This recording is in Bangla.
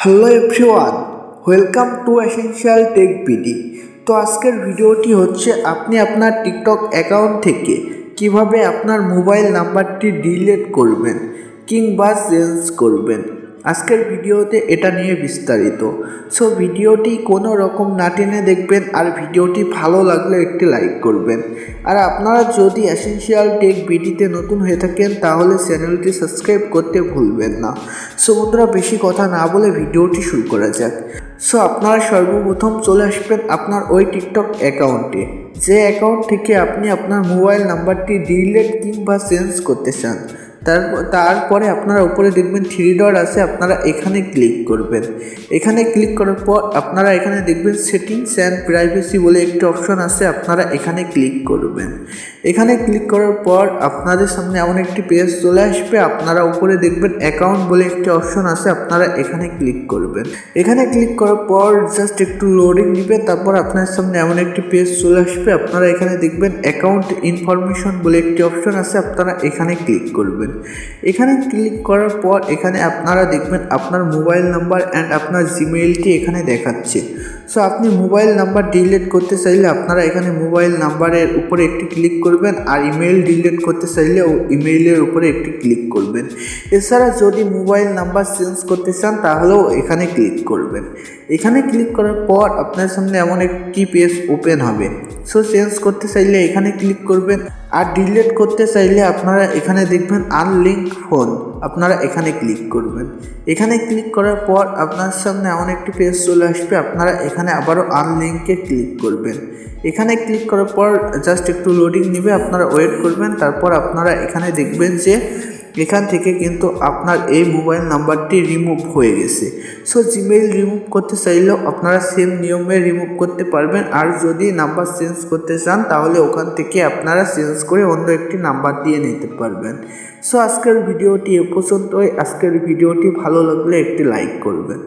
Hello everyone, welcome to essential tech BD. তো আজকের ভিডিওটি হচ্ছে আপনি আপনার টিকটক অ্যাকাউন্ট থেকে কিভাবে আপনার মোবাইল নাম্বারটি ডিলিট করবেন কিংবা চেঞ্জ করবেন। আজকের ভিডিওতে এটা নিয়ে বিস্তারিত। সো ভিডিওটি কোনো রকম না টেনে দেখবেন, আর ভিডিওটি ভালো লাগলে একটি লাইক করবেন। আর আপনারা যদি এসেনশিয়াল টেক বিডিতে নতুন হয়ে থাকেন তাহলে চ্যানেলটি সাবস্ক্রাইব করতে ভুলবেন না। সো বন্ধুরা, বেশি কথা না বলে ভিডিওটি শুরু করা যাক। সো আপনারা সর্বপ্রথম চলে আসবেন আপনার ওই টিকটক অ্যাকাউন্টে, যে অ্যাকাউন্ট থেকে আপনি আপনার মোবাইল নাম্বারটি ডিলিট কিংবা চেঞ্জ করতে চান। তারপরে আপনারা উপরে দেখবেন থ্রি ডট আছে, আপনারা এখানে ক্লিক করবেন। এখানে ক্লিক করার পর আপনারা এখানে দেখবেন সেটিংস অ্যান্ড প্রাইভেসি বলে একটি অপশন আছে, আপনারা এখানে ক্লিক করবেন। এখানে ক্লিক করার পর আপনাদের সামনে এমন একটি পেজ চলে আসবে, আপনারা উপরে দেখবেন অ্যাকাউন্ট বলে একটি অপশন আছে, আপনারা এখানে ক্লিক করবেন। এখানে ক্লিক করার পর জাস্ট একটু লোডিং দিবে, তারপর আপনার সামনে এমন একটি পেজ চলে আসবে, আপনারা এখানে দেখবেন অ্যাকাউন্ট ইনফরমেশন বলে একটি অপশন আছে, আপনারা এখানে ক্লিক করবেন। এখানে ক্লিক করার পর এখানে আপনারা দেখবেন আপনার মোবাইল নাম্বার অ্যান্ড আপনার জিমেইলটি এখানে দেখাচ্ছে। সো আপনি মোবাইল নাম্বার ডিলিট করতে চাইলে আপনারা এখানে মোবাইল নাম্বারের উপরে একটি ক্লিক করবেন, আর ইমেল ডিলিট করতে চাইলে ইমেইলের উপরে একটি ক্লিক করবেন। এছাড়া যদি মোবাইল নাম্বার চেঞ্জ করতে চান তাহলেও এখানে ক্লিক করবেন। এখানে ক্লিক করার পর আপনার সামনে এমন একটি পেজ ওপেন হবে। সো চেঞ্জ করতে চাইলে এখানে ক্লিক করবেন, আর ডিলিট করতে চাইলে আপনারা এখানে দেখবেন আনলিঙ্ক ফোন, আপনারা এখানে ক্লিক করবেন। এখানে ক্লিক করার পর আপনার সামনে এমন একটি পেজ চলে আসবে, আপনারা এখানে আবারও আনলিঙ্কে ক্লিক করবেন। এখানে ক্লিক করার পর জাস্ট একটু লোডিং নেবে, আপনারা ওয়েট করবেন। তারপর আপনারা এখানে দেখবেন যে এখান থেকে কিন্তু আপনার এই মোবাইল নাম্বারটি রিমুভ হয়ে গেছে। সো জিমেইল রিমুভ করতে চাইলেও আপনারা সেম নিয়মে রিমুভ করতে পারবেন, আর যদি নাম্বার চেঞ্জ করতে চান তাহলে ওখান থেকে আপনারা চেঞ্জ করে অন্য একটি নাম্বার দিয়ে নিতে পারবেন। সো আজকের ভিডিওটি এ পর্যন্তই। আজকের ভিডিওটি ভালো লাগলে একটি লাইক করবেন।